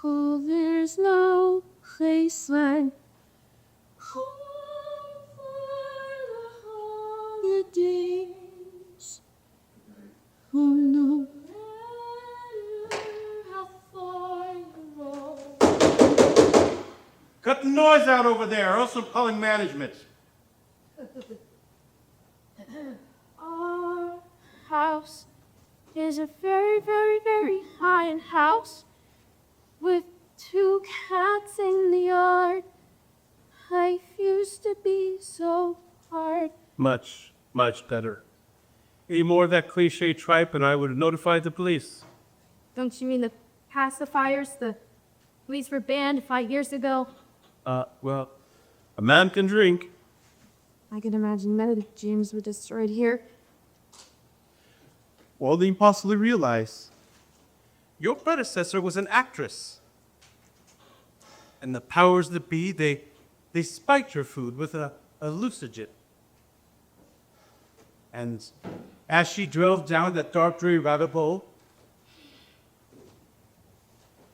Oh, there's no place like home for the holidays. Oh, no matter how far you roam. Cut the noise out over there, or else I'm calling management. Our house is a very, very, very high house with 2 cats in the yard. Life used to be so hard. Much, much better. Any more of that cliche tripe and I would have notified the police. Don't you mean the pacifiers the police were banned 5 years ago? Well, a man can drink. I can imagine many dreams were destroyed here. Well, they possibly realize your predecessor was an actress. And the powers that be, they spiked her food with a hallucinogen. And as she drove down that dark, dreary rabbit hole,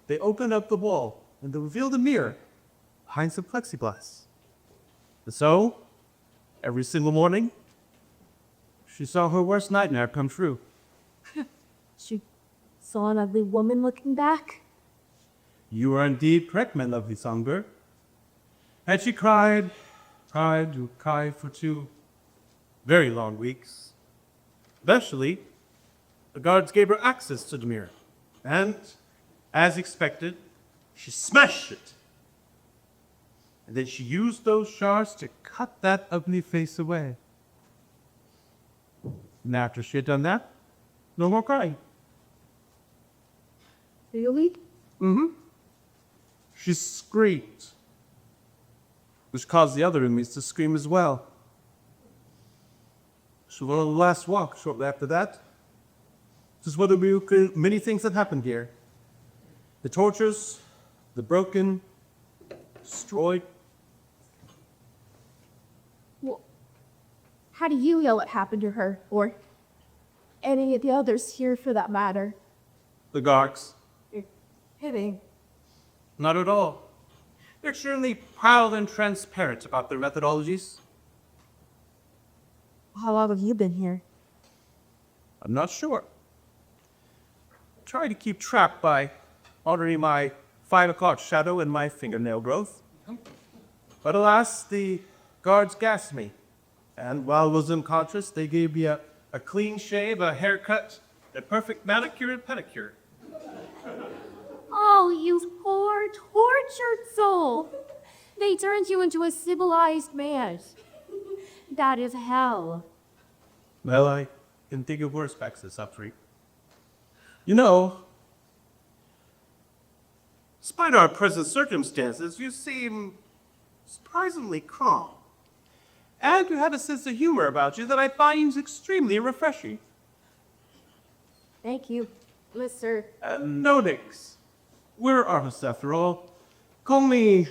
they opened up the wall and they revealed a mirror behind some plexiglass. And so, every single morning, she saw her worst nightmare come true. She saw an ugly woman looking back. You are indeed correct, my lovely songbird. And she cried for 2 very long weeks. Eventually, the guards gave her access to the mirror. And, as expected, she smashed it. And then she used those shards to cut that ugly face away. And after she had done that, no more crying. Really? Mm-hmm. She screamed, which caused the other inmates to scream as well. She went on the last walk shortly after that. This is one of the many things that happened here. The tortures, the broken, destroyed. Well, how do you know what happened to her? Or any of the others here for that matter? The guards. You're kidding. Not at all. They're extremely proud and transparent about their methodologies. How long have you been here? I'm not sure. I try to keep track by honoring my 5 o'clock shadow and my fingernail growth. But alas, the guards gassed me. And while I was unconscious, they gave me a clean shave, a haircut, a perfect manicure and pedicure. Oh, you poor, tortured soul. They turned you into a civilized man. That is hell. Well, I can think of worse facts of suffering. You know, despite our present circumstances, you seem surprisingly calm. And you have a sense of humor about you that I find extremely refreshing. Thank you, Mr. No thanks. We're artists after all. Call me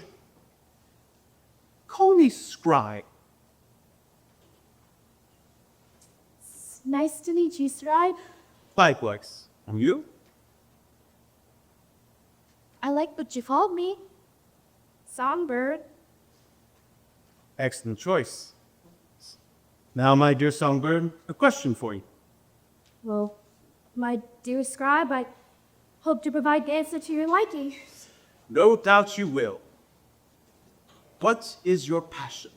Scribe. Nice to meet you, Scribe. Likewise. And you? I like what you called me. Songbird. Excellent choice. Now, my dear Songbird, a question for you. Well, my dear Scribe, I hope to provide the answer to your liking. No doubt you will. What is your passion?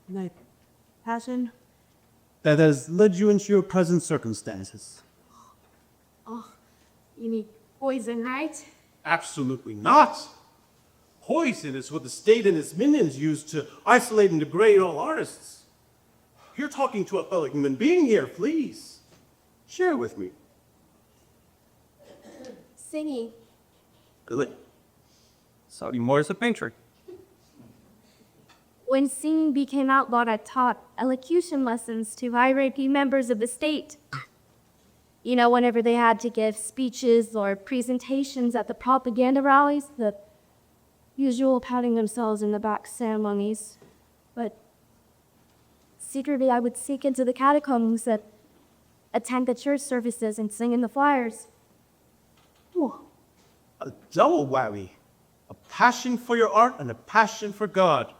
My passion? That has led you into your present circumstances. Oh, you need poison, right? Absolutely not. Poison is what the state and its minions use to isolate and degrade all artists. You're talking to a fellow human being here, please. Share it with me. Singing. Good. Saudi Moore is a painter. When singing became outlawed, I taught elocution lessons to irate members of the state. You know, whenever they had to give speeches or presentations at the propaganda rallies, the usual patting themselves in the back ceremonies. But secretly, I would sneak into the catacombs and attend the church services and sing in the flyers. Whew. A double whammy. A passion for your art and a passion for God.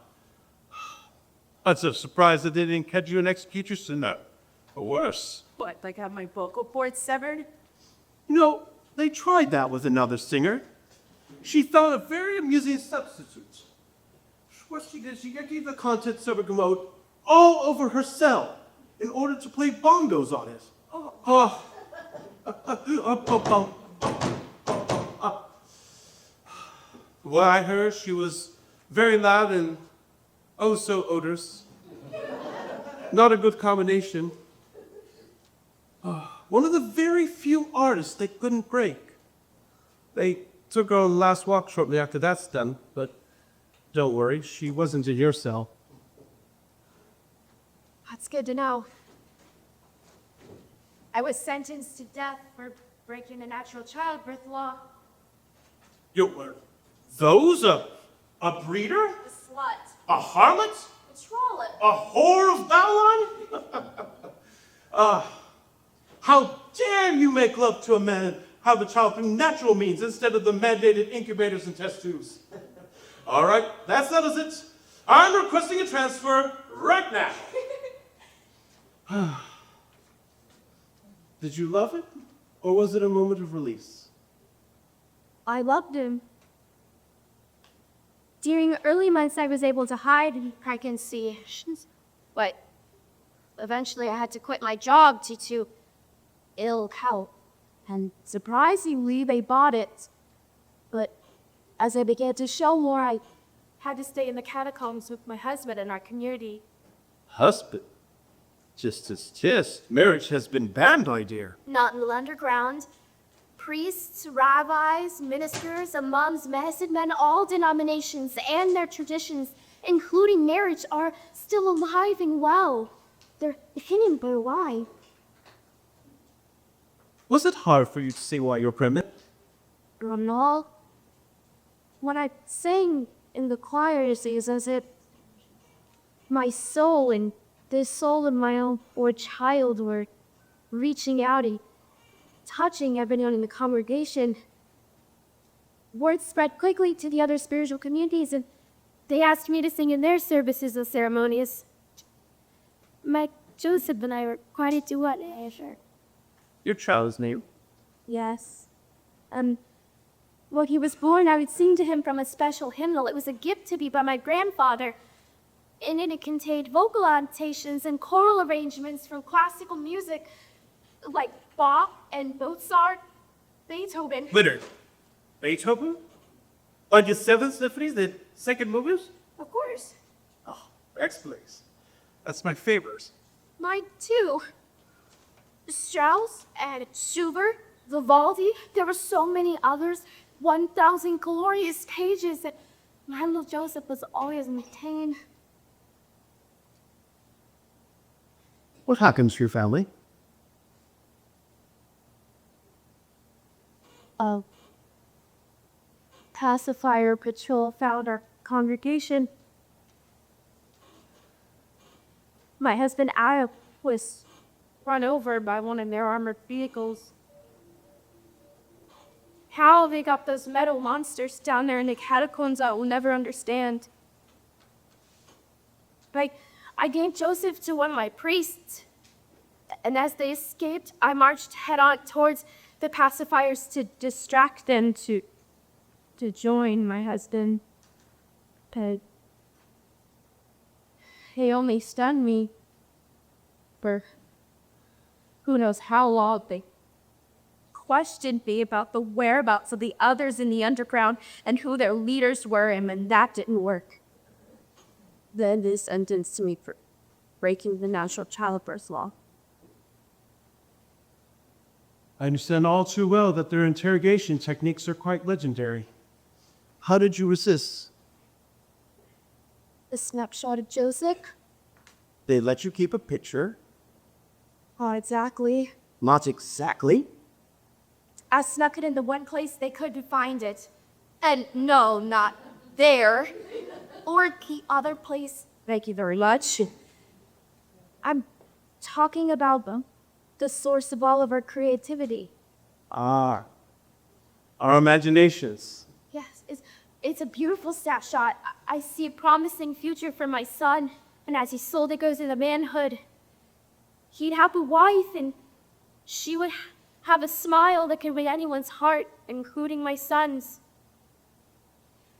I'm so surprised that they didn't catch you and execute your sinner. Or worse. What, like have my vocal cords severed? You know, they tried that with another singer. She found a very amusing substitute. What she did, she gave the content server remote all over her cell in order to play bongos on it. What I heard, she was very loud and oh so odorous. Not a good combination. One of the very few artists they couldn't break. They took her on the last walk shortly after that's done, but don't worry, she wasn't in your cell. That's good to know. I was sentenced to death for breaking the natural childbirth law. You were those a breeder? A slut. A harlot? A trollop. A whore of Babylon? How dare you make love to a man, have a child through natural means instead of the mandated incubators and test tubes? All right, that settles it. I'm requesting a transfer right now. Did you love it, or was it a moment of release? I loved him. During early months, I was able to hide in pregnancy. But eventually I had to quit my job due to ill health. And surprisingly, they bought it. But as I began to show more, I had to stay in the catacombs with my husband and our community. Husband? Just. Marriage has been banned, my dear. Not in the underground. Priests, rabbis, ministers, imams, medicine men, all denominations and their traditions, including marriage, are still alive and well. They're hidden, but why? Was it hard for you to say why you're pregnant? Ronald, when I sang in the choir, it is as if my soul and the soul of my own poor child were reaching out and touching everyone in the congregation. Word spread quickly to the other spiritual communities, and they asked me to sing in their services of ceremonies. My Joseph and I were quite a duet. Your child's name? Yes. When he was born, I would sing to him from a special hymnal. It was a gift to me by my grandfather. And it contained vocal adaptations and choral arrangements from classical music like Bach and Mozart, Beethoven. Leonard. Beethoven? On your seventh symphonies, the second movements? Of course. Oh, excellent. That's my favorite. Mine too. Strauss and Schubert, Vivaldi. There were so many others. 1,000 glorious pages that my little Joseph was always maintained. What happens to your family? A pacifier patrol found our congregation. My husband Adam was run over by one of their armored vehicles. How they got those metal monsters down there in the catacombs, I will never understand. I gave Joseph to one of my priests, and as they escaped, I marched head-on towards the pacifiers to distract them to join my husband. But he only stunned me for who knows how long. They questioned me about the whereabouts of the others in the underground and who their leaders were, and when that didn't work, then they sentenced me for breaking the natural childbirth law. I understand all too well that their interrogation techniques are quite legendary. How did you resist? The snapshot of Joseph? They let you keep a picture. Oh, exactly. Not exactly. I snuck it in the one place they couldn't find it. And no, not there. Or the other place. Thank you very much. I'm talking about the source of all of our creativity. Ah. our imaginations. Yes, it's a beautiful snapshot. I see a promising future for my son, and as his soul that goes into manhood, he'd have a wife, and she would have a smile that could win anyone's heart, including my son's.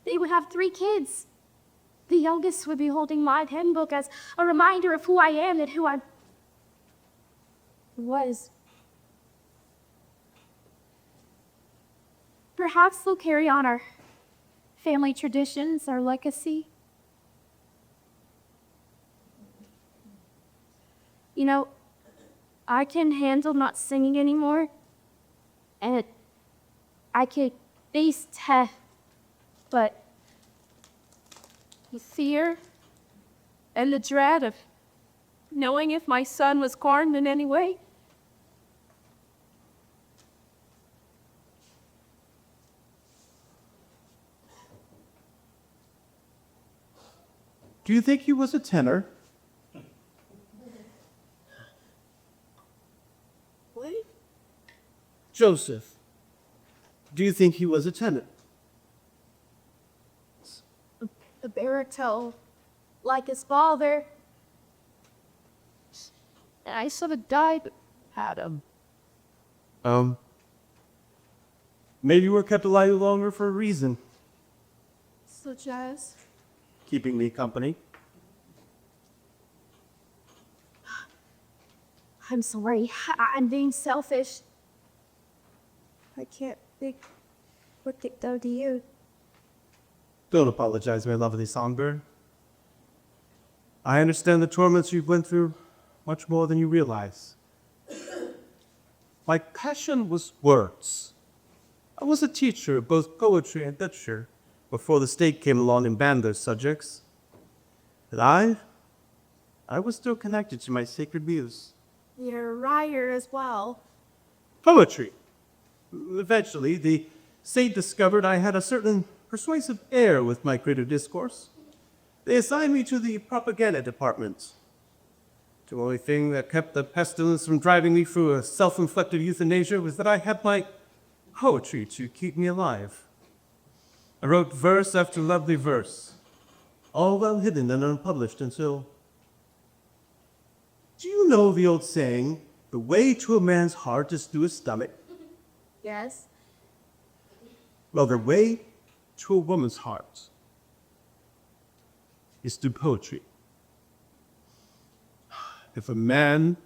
They would have 3 kids. The youngest would be holding my hymn book as a reminder of who I am and who I was. Perhaps they'll carry on our family traditions, our legacy. You know, I can handle not singing anymore, and I could face death, but The fear and the dread of knowing if my son was harmed in any way. Do you think he was a tenor? What? Joseph, do you think he was a tenor? a baritone, like his father. And I sort of died, Adam. Maybe you were kept alive longer for a reason. Such as? Keeping me company. I'm sorry. I'm being selfish. I can't think what it done to you. Don't apologize, my lovely songbird. I understand the torments you went through much more than you realize. My passion was words. I was a teacher of both poetry and literature before the state came along and banned those subjects. But I was still connected to my sacred muse. You're a writer as well. Poetry. Eventually, the state discovered I had a certain persuasive air with my creative discourse. They assigned me to the propaganda department. The only thing that kept the pestilence from driving me through a self-inflicted euthanasia was that I had my poetry to keep me alive. I wrote verse after lovely verse, all well hidden and unpublished until... Do you know the old saying, the way to a man's heart is through his stomach? Yes? Well, the way to a woman's heart is through poetry. If a man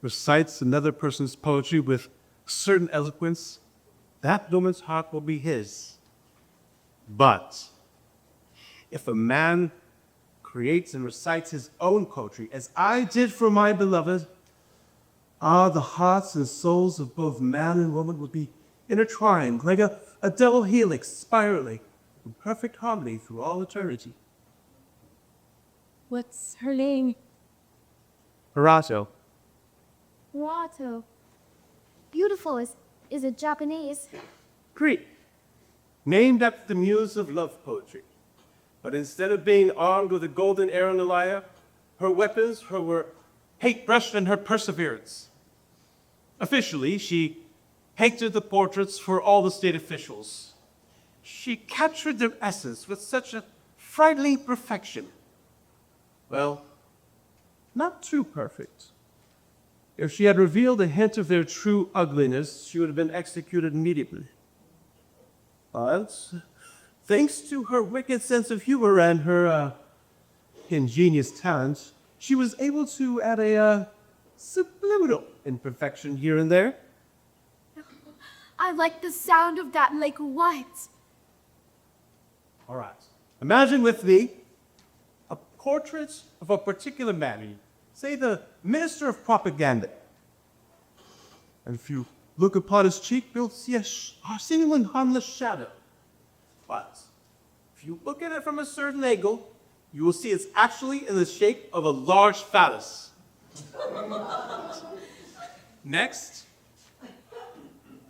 recites another person's poetry with certain eloquence, that woman's heart will be his. But if a man creates and recites his own poetry, as I did for my beloved, the hearts and souls of both man and woman would be intertwined like a double helix spiraling in perfect harmony through all eternity. What's her name? Harato. Wato. Beautiful. Is it Japanese? Greek, named after the muse of love poetry. But instead of being armed with a golden arrow and a lyre, her weapons were paintbrush and her perseverance. Officially, she painted the portraits for all the state officials. She captured their essence with such a frightening perfection. Well, not too perfect. If she had revealed a hint of their true ugliness, she would have been executed immediately. But thanks to her wicked sense of humor and her ingenious talents, she was able to add a subliminal imperfection here and there. I like the sound of that, like what? All right. Imagine with me a portrait of a particular man, say the Minister of Propaganda. And if you look upon his cheek, you'll see a seemingly harmless shadow. But if you look at it from a certain angle, you will see it's actually in the shape of a large phallus. Next,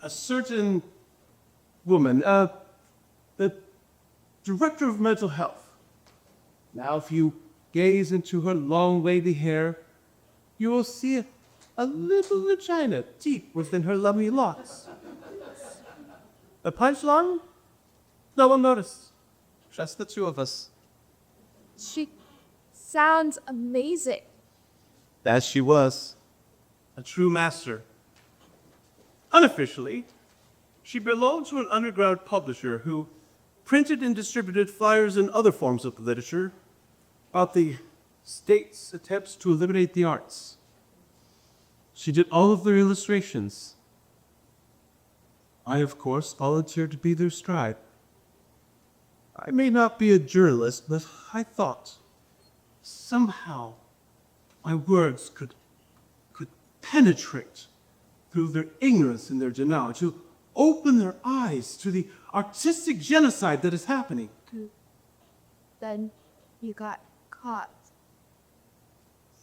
a certain woman, the director of mental health. Now, if you gaze into her long, wavy hair, you will see a little vagina deep within her lovely locks. A punchline? No one noticed. Just the two of us. She sounds amazing. That she was. A true master. Unofficially, she belonged to an underground publisher who printed and distributed flyers and other forms of literature about the state's attempts to eliminate the arts. She did all of their illustrations. I, of course, volunteered to be their scribe. I may not be a journalist, but I thought somehow my words could penetrate through their ignorance and their denial, to open their eyes to the artistic genocide that is happening. Then you got caught.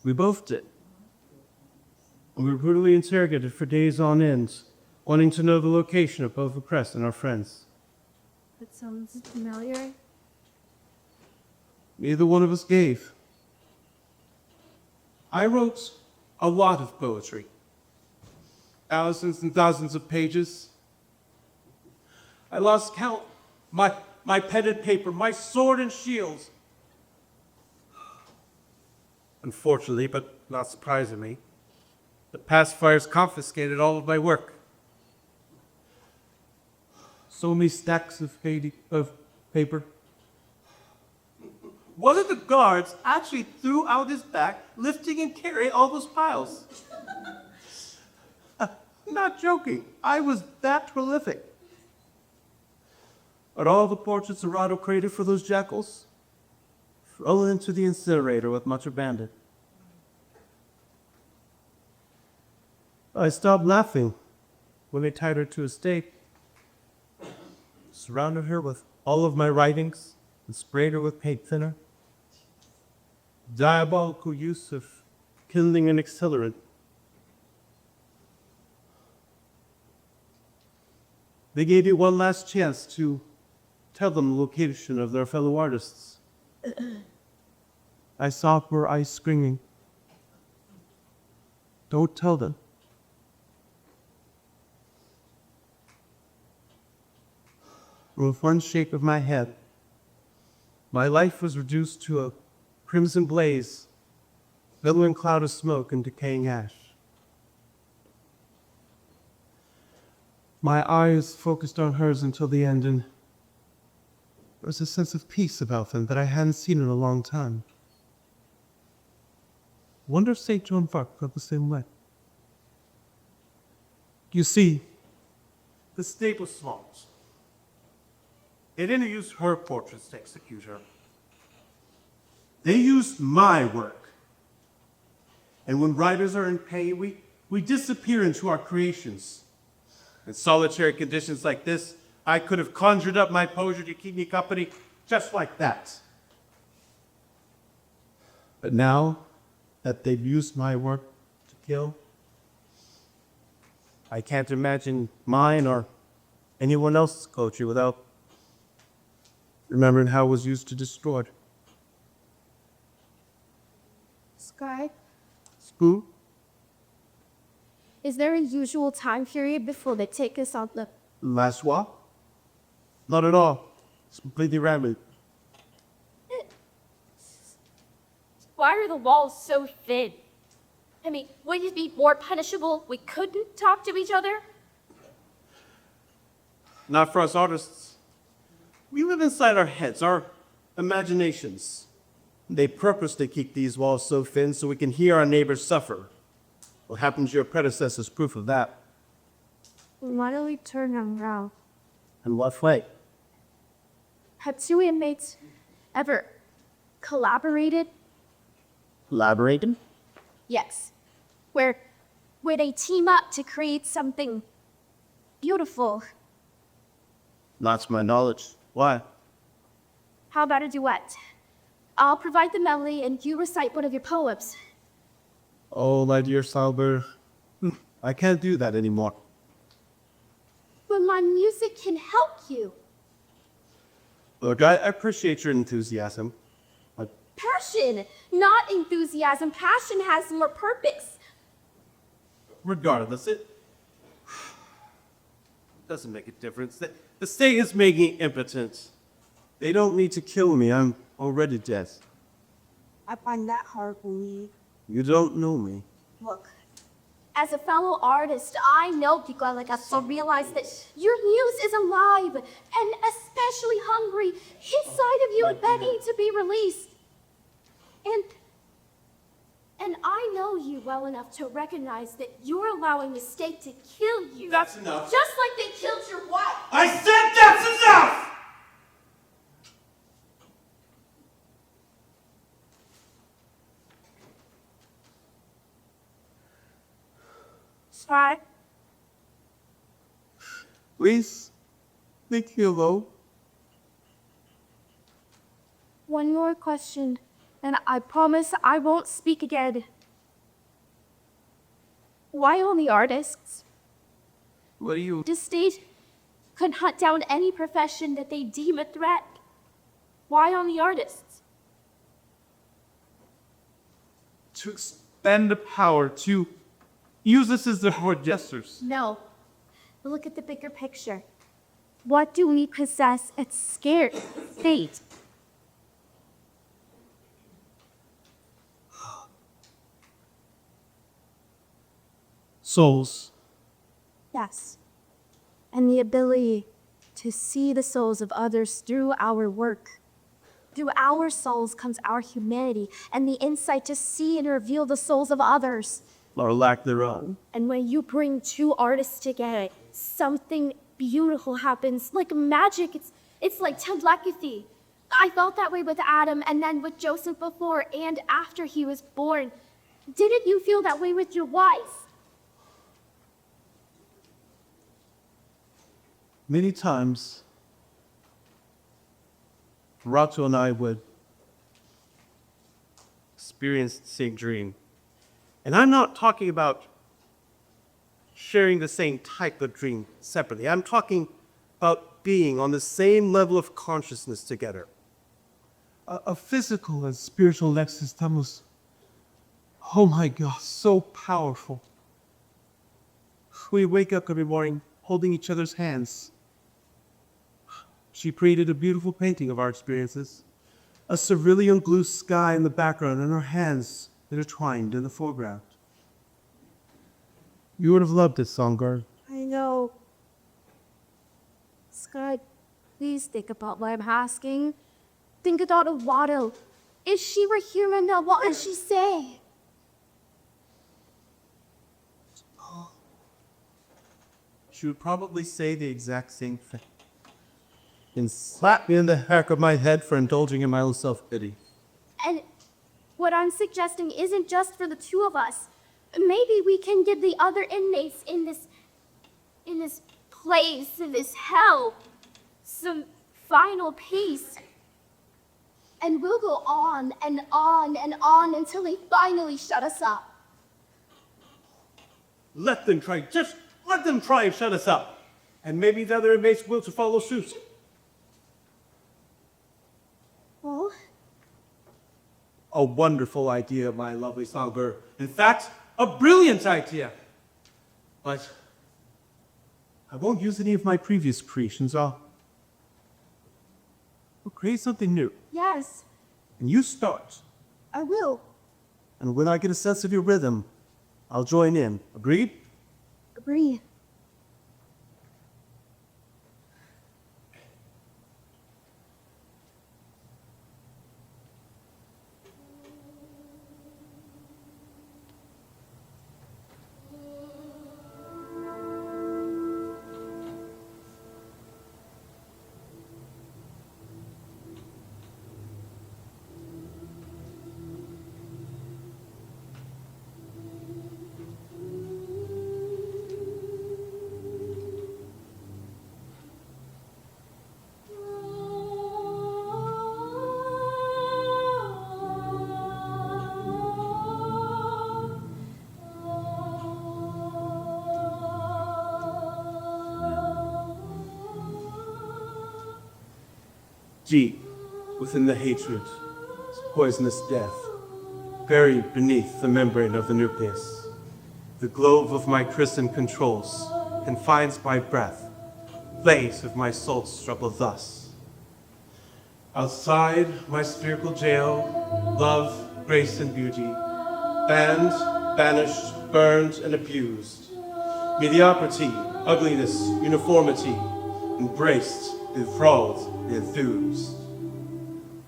We both did. We were brutally interrogated for days on end, wanting to know the location of both the press and our friends. That sounds familiar. Neither one of us gave. I wrote a lot of poetry. Thousands and thousands of pages. I lost count. My pen and paper, my sword and shields. Unfortunately, but not surprisingly, the pacifiers confiscated all of my work. So many stacks of paper. One of the guards actually threw out his back, lifting and carrying all those piles. Not joking. I was that prolific. But all the portraits Arado created for those jackals thrown into the incinerator with much abandon. I stopped laughing when they tied her to a stake, surrounded her with all of my writings, and sprayed her with paint thinner. Diabolical use of kindling and accelerant. They gave you one last chance to tell them the location of their fellow artists. I saw her eyes screaming. Don't tell them. With one shake of my head, my life was reduced to a crimson blaze, billowing cloud of smoke and decaying ash. My eyes focused on hers until the end, and there was a sense of peace about them that I hadn't seen in a long time. Wonder if St. Joan of Arc felt the same way. You see, the state was smart. They didn't use her portraits to execute her. They used my work. And when writers are in pain, we disappear into our creations. In solitary conditions like this, I could have conjured up my poetry to keep me company just like that. But now that they've used my work to kill, I can't imagine mine or anyone else's poetry without remembering how it was used to destroy. Sky, Spoon? is there a usual time period before they take us on the... Last walk? Not at all. It's completely random. Why are the walls so thin? I mean, would it be more punishable we couldn't talk to each other? Not for us artists. We live inside our heads, our imaginations. They purposely keep these walls so thin so we can hear our neighbors suffer. What happened to your predecessors proof of that. Why don't we turn them around? In what way? Have two inmates ever collaborated? Collaborating? Yes. Where they team up to create something beautiful. Not to my knowledge. Why? How about a duet? I'll provide the melody and you recite one of your poems. Oh, my dear Salber, I can't do that anymore. But my music can help you. Look, I appreciate your enthusiasm. Passion, not enthusiasm. Passion has more purpose. Regardless, it doesn't make a difference. The state is making impotent. They don't need to kill me. I'm already dead. I find that hard for me. You don't know me. Look, as a fellow artist, I know people like us to realize that your muse is alive and especially hungry inside of you and begging to be released. And I know you well enough to recognize that you're allowing the state to kill you. That's enough. Just like they killed your wife. I said that's enough! Sorry. Please, leave me alone. One more question, and I promise I won't speak again. Why only artists? What do you... The state could hunt down any profession that they deem a threat. Why only artists? To expand the power, to use this as their word gestures. No. Look at the bigger picture. What do we possess at scared state? Souls. Yes. And the ability to see the souls of others through our work. Through our souls comes our humanity and the insight to see and reveal the souls of others. Or lack thereof. And when you bring two artists together, something beautiful happens. Like magic. It's like telepathy. I felt that way with Adam and then with Joseph before and after he was born. Didn't you feel that way with your wife? Many times, Rato and I would Experience the same dream. And I'm not talking about sharing the same type of dream separately. I'm talking about being on the same level of consciousness together. a physical and spiritual nexus that was, oh my God, so powerful. We wake up every morning holding each other's hands. She created a beautiful painting of our experiences. A cerulean blue sky in the background and our hands intertwined in the foreground. You would have loved it, Songbird. I know. Scott, please think about what I'm asking. Think about Waddle. If she were human now, what would she say? She would probably say the exact same thing. And slap me in the back of my head for indulging in my own self-pity. And what I'm suggesting isn't just for the two of us. Maybe we can give the other inmates in this place, in this hell, some final peace. And we'll go on and on and on until they finally shut us up. Let them try, just let them try and shut us up. And maybe the other inmates will to follow suit. Well, A wonderful idea, my lovely Songbird. In fact, a brilliant idea. But I won't use any of my previous creations. I'll create something new. yes, And you start. I will. And when I get a sense of your rhythm, I'll join in. Agreed? Agree. Deep within the hatred is poisonous death, buried beneath the membrane of the nucleus. The globe of my christen controls, confines by breath, place of my soul struggle thus. Outside my spherical jail, love, grace, and beauty, banned, banished, burned, and abused. Mediocrity, ugliness, uniformity, embraced, enthralled, enthused.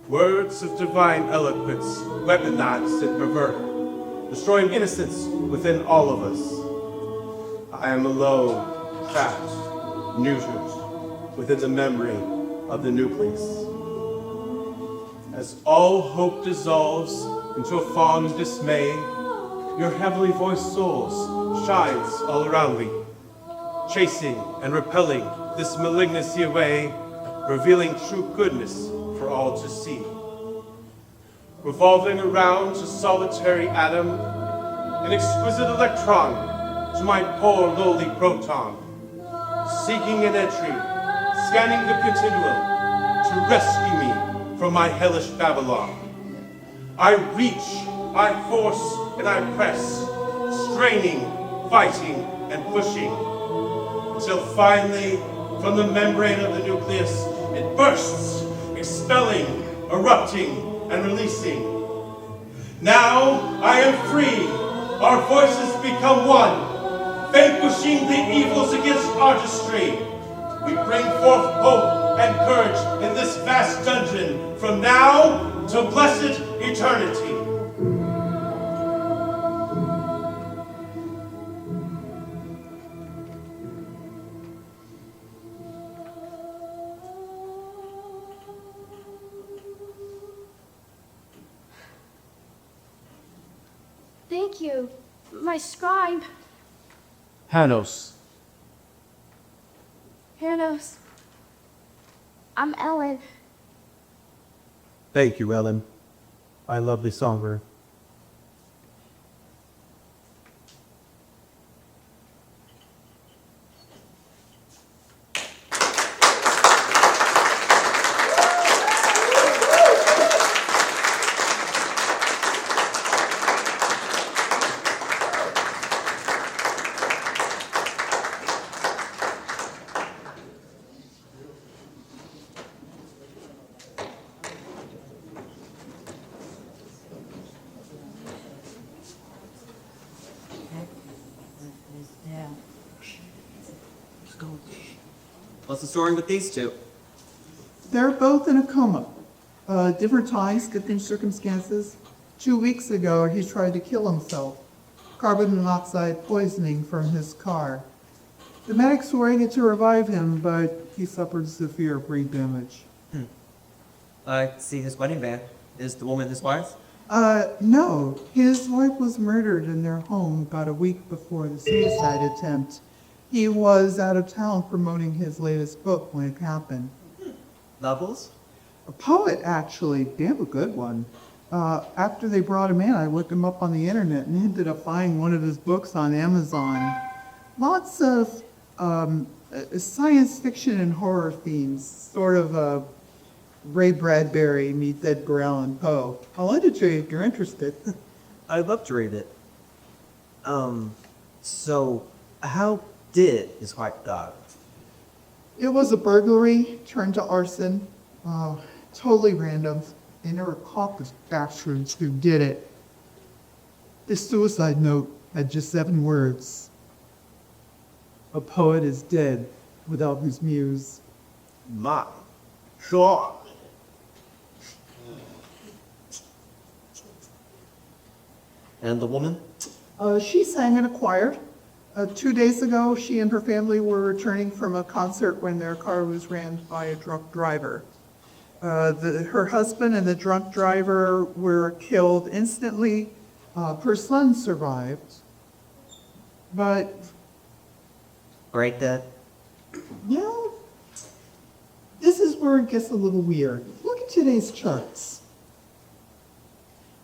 Words of divine eloquence, weaponized and perverted, destroying innocence within all of us. I am alone, trapped, neutered, within the memory of the nucleus. As all hope dissolves into a fond dismay, your heavenly voiced souls shines all around me, chasing and repelling this malignancy away, revealing true goodness for all to see. Revolving around a solitary atom, an exquisite electron to my poor lowly proton, seeking an entry, scanning the continuum to rescue me from my hellish Babylon. I reach, I force, and I press, straining, fighting, and pushing, until finally, from the membrane of the nucleus, it bursts, expelling, erupting, and releasing. Now I am free. Our voices become one, vanquishing the evils against artistry. We bring forth hope and courage in this vast dungeon, from now to blessed eternity. Thank you, my scribe. Hanos. Hanos. I'm Ellen. Thank you, Ellen. My lovely songbird. What's the story with these two? They're both in a coma. Different times, different circumstances. 2 weeks ago, he tried to kill himself. Carbon monoxide poisoning from his car. The medics were able to revive him, but he suffered severe brain damage. I see his wedding band. Is the woman his wife? No. His wife was murdered in their home about a week before the suicide attempt. He was out of town promoting his latest book when it happened. Novels? A poet, actually. Damn a good one. After they brought him in, I looked him up on the internet and ended up buying one of his books on Amazon. Lots of science fiction and horror themes, sort of Ray Bradbury meets Edgar Allan Poe. I'll lend it to you if you're interested. I'd love to read it. So how did his wife die? It was a burglary turned to arson. Totally random. And there were countless bastards who did it. This suicide note had just 7 words. A poet is dead without his muse. My God. And the woman? She sang in a choir. 2 days ago, she and her family were returning from a concert when their car was rammed by a drunk driver. Her husband and the drunk driver were killed instantly. Her son survived. But, Great dead? this is where it gets a little weird. Look at today's charts.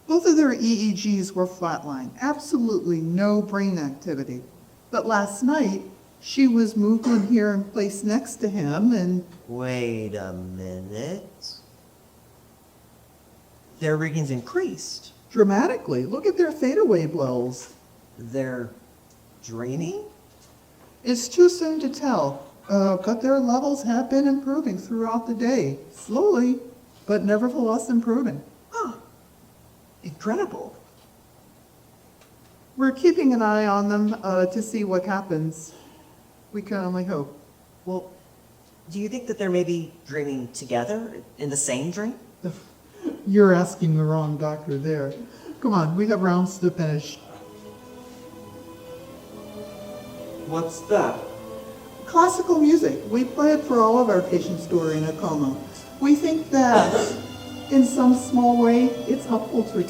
Both of their EEGs were flatlined. Absolutely no brain activity. But last night, she was moved in here and placed next to him, and Wait a minute. Their readings increased. dramatically, look at their theta wave levels. They're dreaming? It's too soon to tell. but their levels have been improving throughout the day, slowly, but nevertheless improving. Incredible. We're keeping an eye on them to see what happens. We can only hope. Well, do you think that they're maybe dreaming together in the same dream? You're asking the wrong doctor there. Come on, we have rounds to finish. What's that? Classical music. We play it for all of our patients who are in a coma. We think that, in some small way, it's helpful to